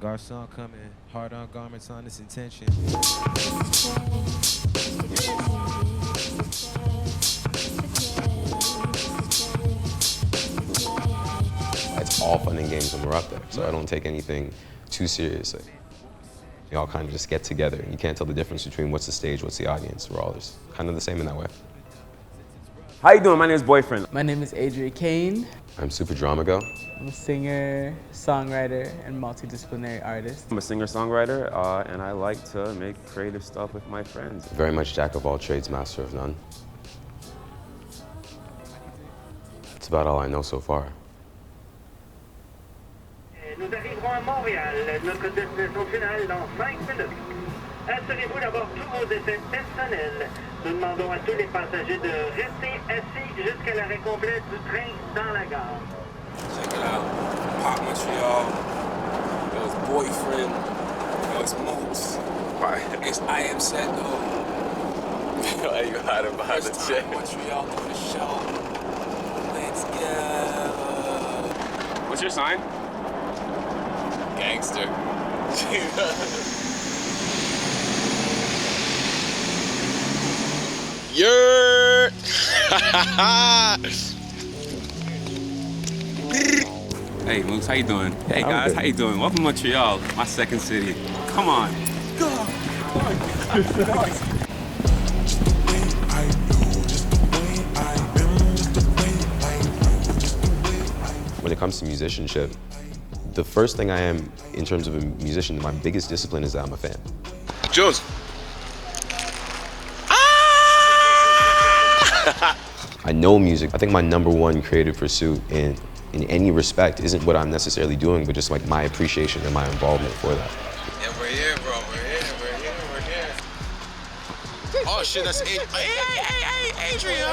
Garçon coming, hard on garments on this intention. It's all fun and games when we're up there, so I don't take anything too seriously. We all kind of just get together. You can't tell the difference between what's the stage, what's the audience. We're all just kind of the same in that way. How you doing? My name is Boyfrn. My name is Adria Kain. I'm SUPERDRAMAGO. I'm a singer, songwriter, and multidisciplinary artist. I'm a singer-songwriter, and I like to make creative stuff with my friends. Very much jack of all trades, master of none. That's about all I know so far. Nous arriverons à Montréal, notre destination finale dans 5 minutes. Assurez-vous d'avoir tous vos effets personnels. Nous demandons à tous les passagers de rester assis jusqu'à l'arrêt complet du train dans la gare. Check it out. Pop Montreal. It was Boyfrn. It was Moots. Right. It's I Am Set though. Hey, you had it behind the chair. Montreal doing the show. Let's go. What's your sign? Gangster. Yer! Hey, Mooks, how you doing? Hey, guys, how you doing? Welcome to Montreal, my second city. Come on. Go! When it comes to musicianship, the first thing I am in terms of a musician, my biggest discipline is that I'm a fan. Jules. I know music. I think my #1 creative pursuit in any respect isn't what I'm necessarily doing, but just like my appreciation and my involvement for that. Yeah, we're here, bro. We're here. Oh shit, that's Adria. Hey, Adria.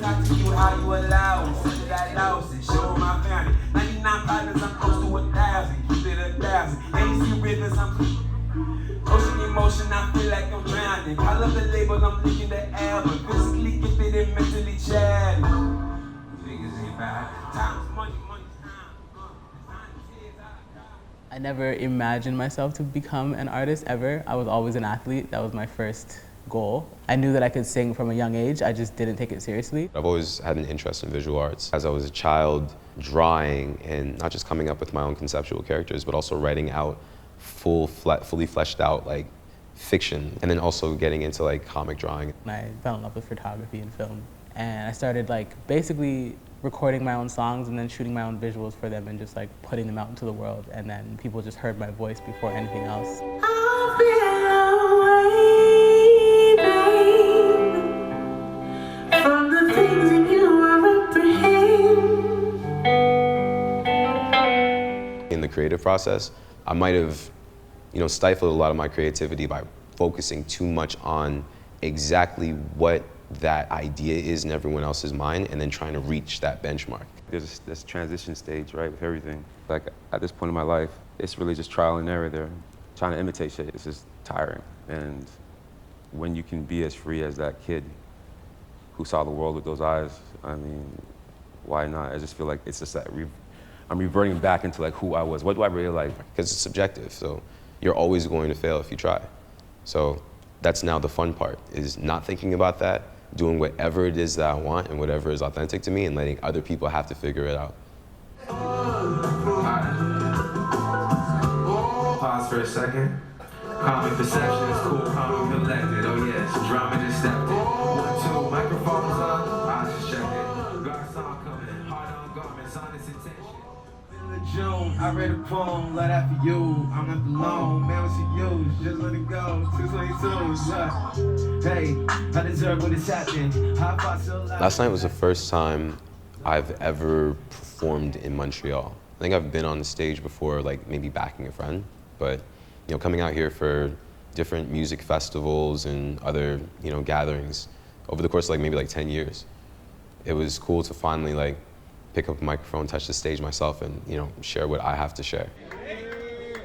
Talk to you how you allow me. Since I lost it, show my family. 99 partners, I'm close to 1,000. Keep it 1,000. AC rivers, I'm ocean emotion. I feel like I'm drowning. Call up the label, I'm leaking the album. Physically gifted and mentally challenged. Niggas ain't bad. Time's money, money's time. I never imagined myself to become an artist ever. I was always an athlete. That was my first goal. I knew that I could sing from a young age. I just didn't take it seriously. I've always had an interest in visual arts. As I was a child, drawing and not just coming up with my own conceptual characters, but also writing out fully fleshed out like fiction, and then also getting into like comic drawing. I fell in love with photography and film, and I started like basically recording my own songs and then shooting my own visuals for them and just like putting them out into the world, and then people just heard my voice before anything else. In the creative process, I might have, stifled a lot of my creativity by focusing too much on exactly what that idea is in everyone else's mind and then trying to reach that benchmark. There's this transition stage, right, with everything. Like, at this point in my life, it's really just trial and error there. Trying to imitate shit, it's just tiring. And when you can be as free as that kid who saw the world with those eyes, I mean, why not? I just feel like it's just that I'm reverting back into like who I was. What do I really like? Because it's subjective, so you're always going to fail if you try. So that's now the fun part, is not thinking about that, doing whatever it is that I want and whatever is authentic to me and letting other people have to figure it out. Pause for a second. Common perception is cool, common collected. Oh yes, drama just stepped in. 1, 2, microphones up. I just checked it. Garçon coming, hard on garments, honest intention. June, I read a poem, love that for you. I'm not alone, man, what's your use? Just let it go, 222, hey, I deserve what is happening. Last night was the first time I've ever performed in Montreal. I think I've been on the stage before, like maybe backing a friend, but coming out here for different music festivals and other, gatherings over the course of maybe 10 years. It was cool to finally pick up a microphone, touch the stage myself, and share what I have to share.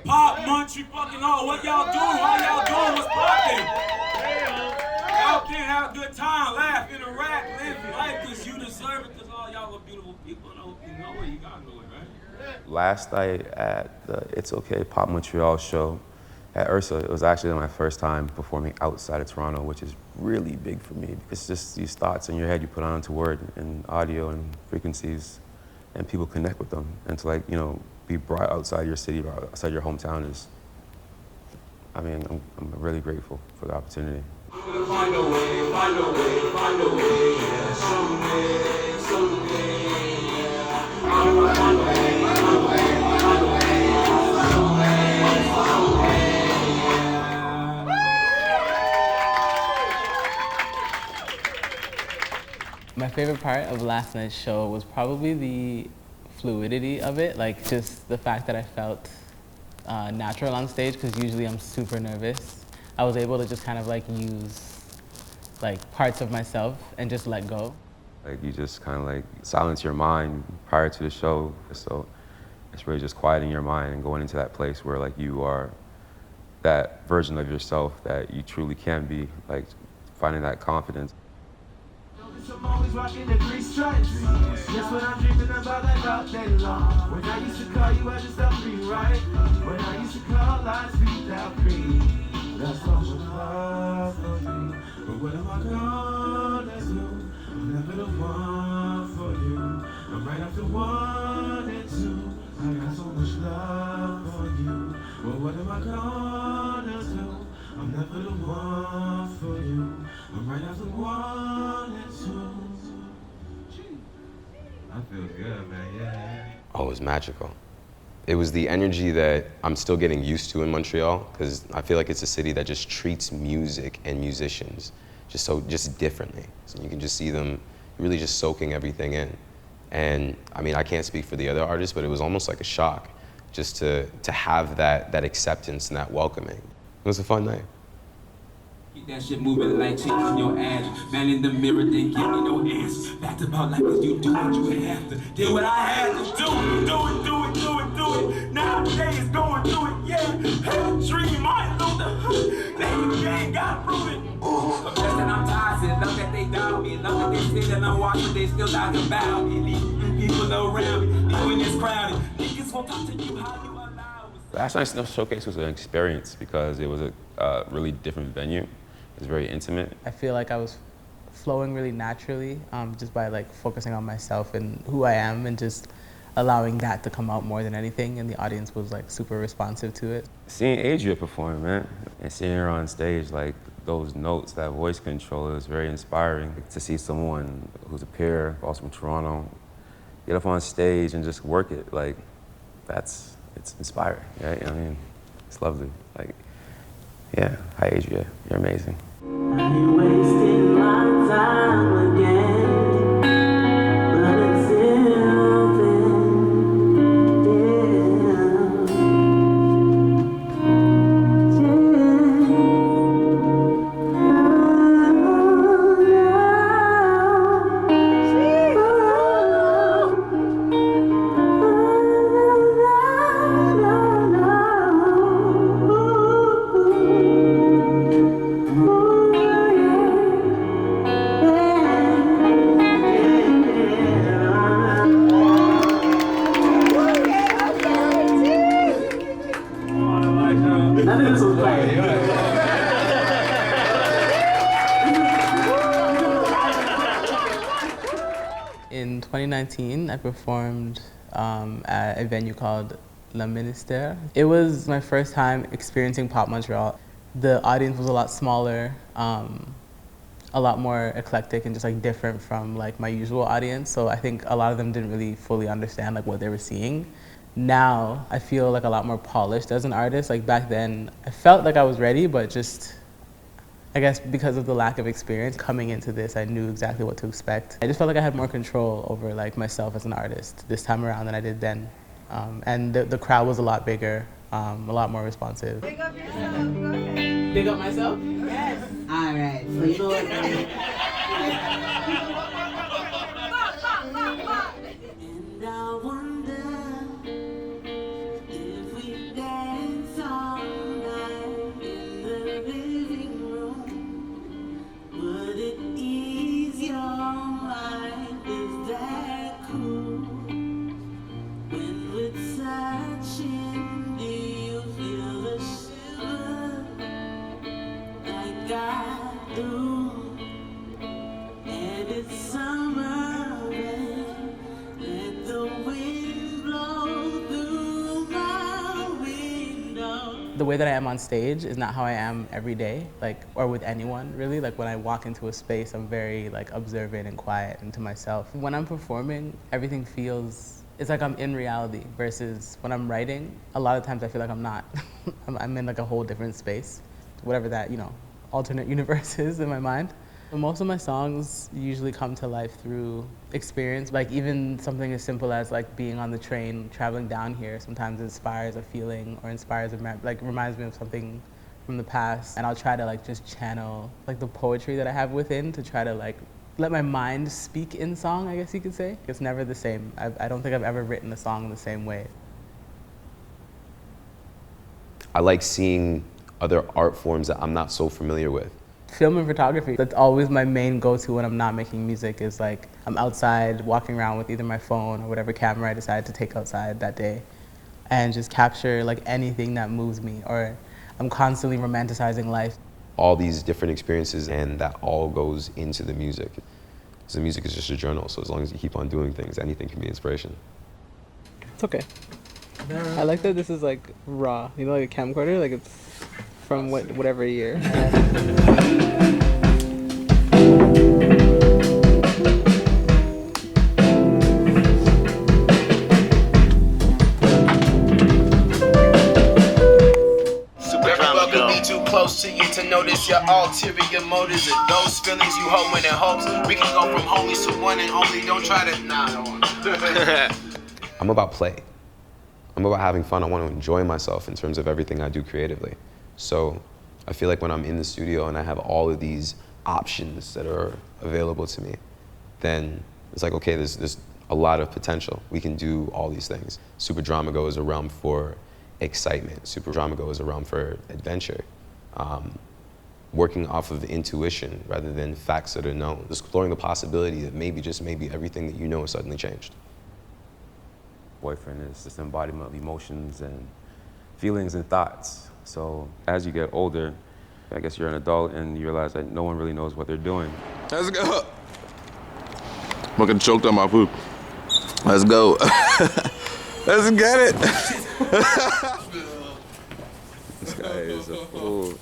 Pop Munchie fucking all. What y'all doing? How y'all doing? What's poppin'? Y'all can have a good time, laugh, interact, live life, because you deserve it, because all y'all are beautiful people, and I hope you know it. You gotta know it, right? Last night at the It's Okay Pop Montreal show at URSA, it was actually my first time performing outside of Toronto, which is really big for me. It's just these thoughts in your head you put onto word and audio and frequencies, and people connect with them. And to, like, you know, be brought outside your city, or outside your hometown is, I mean, I'm really grateful for the opportunity. Find a way, find a way, find a way, yeah. Someday, someday, yeah. I'm gonna find a way, find a way, find a way, someday, someday, yeah. My favorite part of last night's show was probably the fluidity of it, like just the fact that I felt natural on stage, because usually I'm super nervous. I was able to just kind of like use like parts of myself and just let go. Like you just kind of like silence your mind prior to the show, so it's really just quieting your mind and going into that place where like you are that version of yourself that you truly can be, like finding that confidence. I'm always rocking the 3 stripes. That's what I'm dreaming about, like all day long. When I used to call you, I just felt free, right? When I used to call, I speak out free. That's so much love for you. But what am I gonna do? I'm never the one for you. I'm right after 1 and 2. I got so much love for you. But what am I gonna do? I'm never the one for you. I'm right after 1 and 2. I feel good, man, yeah. Oh, it was magical. It was the energy that I'm still getting used to in Montreal, because I feel like it's a city that just treats music and musicians just differently. So you can just see them really just soaking everything in. And I mean, I can't speak for the other artists, but it was almost like a shock just to have that acceptance and that welcoming. It was a fun night. Keep that shit moving like cheeks on your ass. Man in the mirror, they give me no answer. Back about like this, you do what you have to. Did what I had to do. Do it, do it, do it, do it. Nowadays, going through it, yeah. Had a dream, I know the name you ain't got rooted. Confess that I'm toxic, love that they doubt me. Love that they say that I'm watching, they still talk about me. Leaving people around me, even when it's crowded. Niggas won't talk to you how you allow. Last night's showcase was an experience because it was a really different venue. It was very intimate. I feel like I was flowing really naturally, just by like focusing on myself and who I am and just allowing that to come out more than anything, and the audience was like super responsive to it. Seeing Adria perform, man, and seeing her on stage, like those notes, that voice control, it was very inspiring to see someone who's a peer, also from Toronto, get up on stage and just work it. Like, it's inspiring, right? I mean, it's lovely. Like, yeah, hi Adria, you're amazing. I ain't wasting my time again, but until then, In 2019, I performed at a venue called Le Ministère. It was my first time experiencing Pop Montreal. The audience was a lot smaller, a lot more eclectic and just like different from like my usual audience. So I think a lot of them didn't really fully understand like what they were seeing. Now I feel like a lot more polished as an artist. Like back then, I felt like I was ready, but just I guess because of the lack of experience coming into this, I knew exactly what to expect. I just felt like I had more control over like myself as an artist this time around than I did then. And the crowd was a lot bigger, a lot more responsive. Big up yourself, go ahead. Big up myself? Yes. All right, so you know what? And I wonder if we dance. got through. And it's summer, and let the wind blow through my window. The way that I am on stage is not how I am every day, like, or with anyone really. Like when I walk into a space, I'm very like observant and quiet and to myself. When I'm performing, everything feels, it's like I'm in reality versus when I'm writing, a lot of times I feel like I'm not. I'm in like a whole different space, whatever that, alternate universe is in my mind. Most of my songs usually come to life through experience, like even something as simple as like being on the train, traveling down here sometimes inspires a feeling or inspires reminds me of something from the past. And I'll try to like just channel like the poetry that I have within to try to like let my mind speak in song, I guess you could say. It's never the same. I don't think I've ever written a song the same way. I like seeing other art forms that I'm not so familiar with. Film and photography, that's always my main go-to when I'm not making music, is like I'm outside walking around with either my phone or whatever camera I decide to take outside that day and just capture like anything that moves me, or I'm constantly romanticizing life. All these different experiences, and that all goes into the music. Because the music is just a journal, so as long as you keep on doing things, anything can be inspiration. It's okay. I like that this is like raw, like a camcorder, like it's from whatever year. Superdramago be too close to you to notice your ulterior motives and those feelings you hold in hopes. We can go from homies to one and only. Don't try to. Nah, I don't want. I'm about play. I'm about having fun. I want to enjoy myself in terms of everything I do creatively. So I feel like when I'm in the studio and I have all of these options that are available to me, then it's like, okay, there's a lot of potential. We can do all these things. SUPERDRAMAGO is a realm for excitement. SUPERDRAMAGO is a realm for adventure. Working off of intuition rather than facts that are known. Exploring the possibility that maybe, just maybe, everything that you know has suddenly changed. Boyfrn is just embodiment of emotions and feelings and thoughts. So as you get older, I guess you're an adult and you realize that no one really knows what they're doing. Let's go. I'm fucking choked on my food. Let's go. Let's get it. This guy is a fool.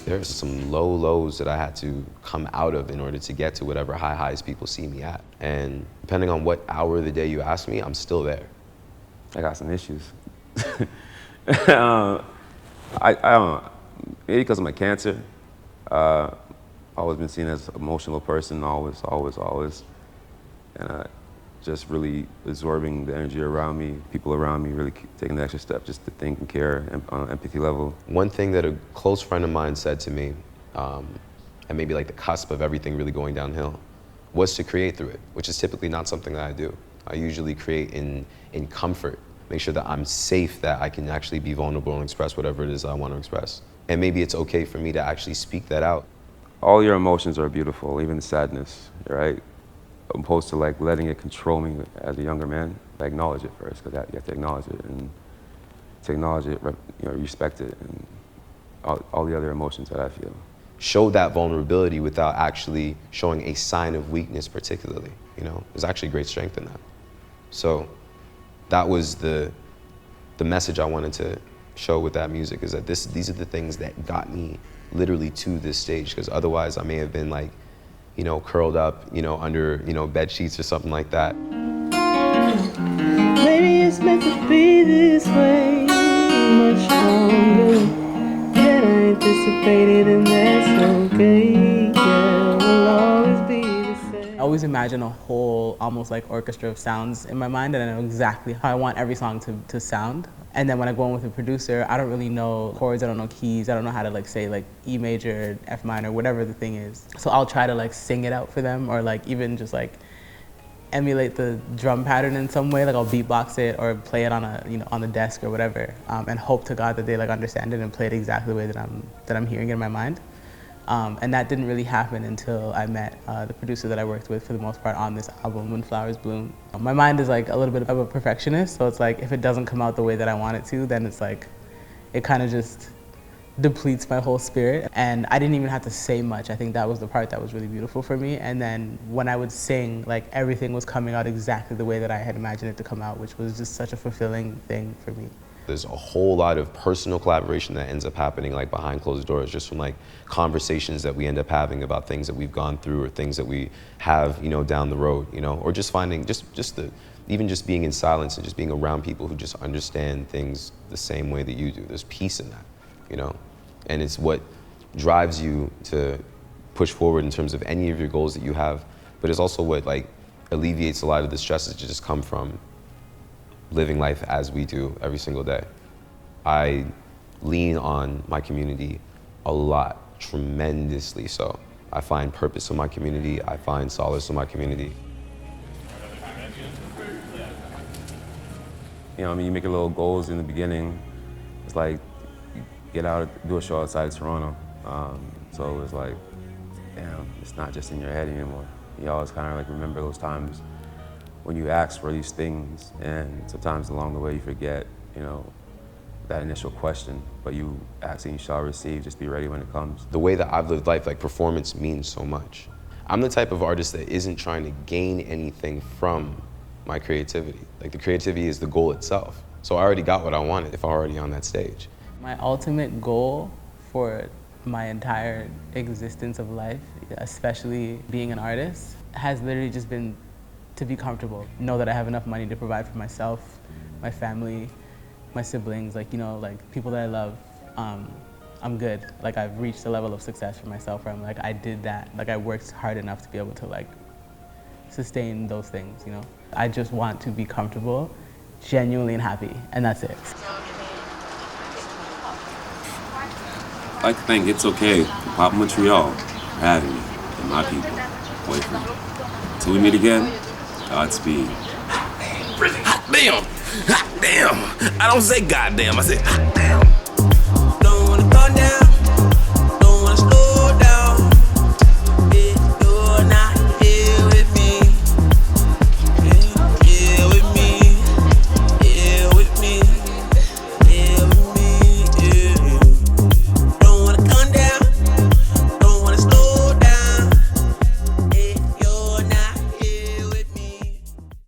There's some low lows that I had to come out of in order to get to whatever high highs people see me at. And depending on what hour of the day you ask me, I'm still there. I got some issues. I don't know, maybe because of my cancer. I've always been seen as an emotional person, always. And just really absorbing the energy around me, people around me, really taking the extra step just to think and care on an empathy level. One thing that a close friend of mine said to me, and maybe like the cusp of everything really going downhill, was to create through it, which is typically not something that I do. I usually create in comfort, make sure that I'm safe, that I can actually be vulnerable and express whatever it is I want to express. And maybe it's okay for me to actually speak that out. All your emotions are beautiful, even the sadness, right? Opposed to like letting it control me as a younger man. I acknowledge it first, because you have to acknowledge it, and to acknowledge it, respect it, and all the other emotions that I feel. Show that vulnerability without actually showing a sign of weakness particularly, There's actually great strength in that. So that was the message I wanted to show with that music, is that these are the things that got me literally to this stage, because otherwise I may have been like, curled up, under, bed sheets or something like that. Maybe it's meant to be this way, much longer than I anticipated, and that's okay. Yeah, we'll always be the same. I always imagine a whole, almost like orchestra of sounds in my mind, and I know exactly how I want every song to sound. And then when I go in with a producer, I don't really know chords, I don't know keys, I don't know how to say E major, F minor, whatever the thing is. So I'll try to sing it out for them, or even just emulate the drum pattern in some way. I'll beatbox it or play it on on the desk or whatever, and hope to God that they understand it and play it exactly the way that I'm hearing it in my mind. And that didn't really happen until I met the producer that I worked with for the most part on this album, When Flowers Bloom. My mind is like a little bit of a perfectionist, so it's like if it doesn't come out the way that I want it to, then it's like, it kind of just depletes my whole spirit. And I didn't even have to say much. I think that was the part that was really beautiful for me. And then when I would sing, like everything was coming out exactly the way that I had imagined it to come out, which was just such a fulfilling thing for me. There's a whole lot of personal collaboration that ends up happening like behind closed doors, just from like conversations that we end up having about things that we've gone through or things that we have, you know, down the road, you know, or just finding even just being in silence and just being around people who just understand things the same way that you do. There's peace in that, you know, and it's what drives you to push forward in terms of any of your goals that you have, but it's also what like alleviates a lot of the stresses that just come from living life as we do every single day. I lean on my community a lot, tremendously so. I find purpose in my community, I find solace in my community. You know, I mean, you make your little goals in the beginning. It's like, you get out, do a show outside of Toronto. So it's like, damn, it's not just in your head anymore. You always kind of like remember those times when you ask for these things, and sometimes along the way you forget, you know, that initial question, but you ask and you shall receive, just be ready when it comes. The way that I've lived life, like performance means so much. I'm the type of artist that isn't trying to gain anything from my creativity. Like the creativity is the goal itself. So I already got what I wanted if I'm already on that stage. My ultimate goal for my entire existence of life, especially being an artist, has literally just been to be comfortable. Know that I have enough money to provide for myself, my family, my siblings, like, you know, like people that I love. I'm good. Like I've reached a level of success for myself where I'm like, I did that. Like I worked hard enough to be able to like sustain those things, you know? I just want to be comfortable, genuinely and happy, and that's it. I'd like to thank It's Okay for Pop Montreal for having me and my people, Boyfrn. Until we meet again, Godspeed. Hot damn! Hot damn! I don't say goddamn, I say hot damn.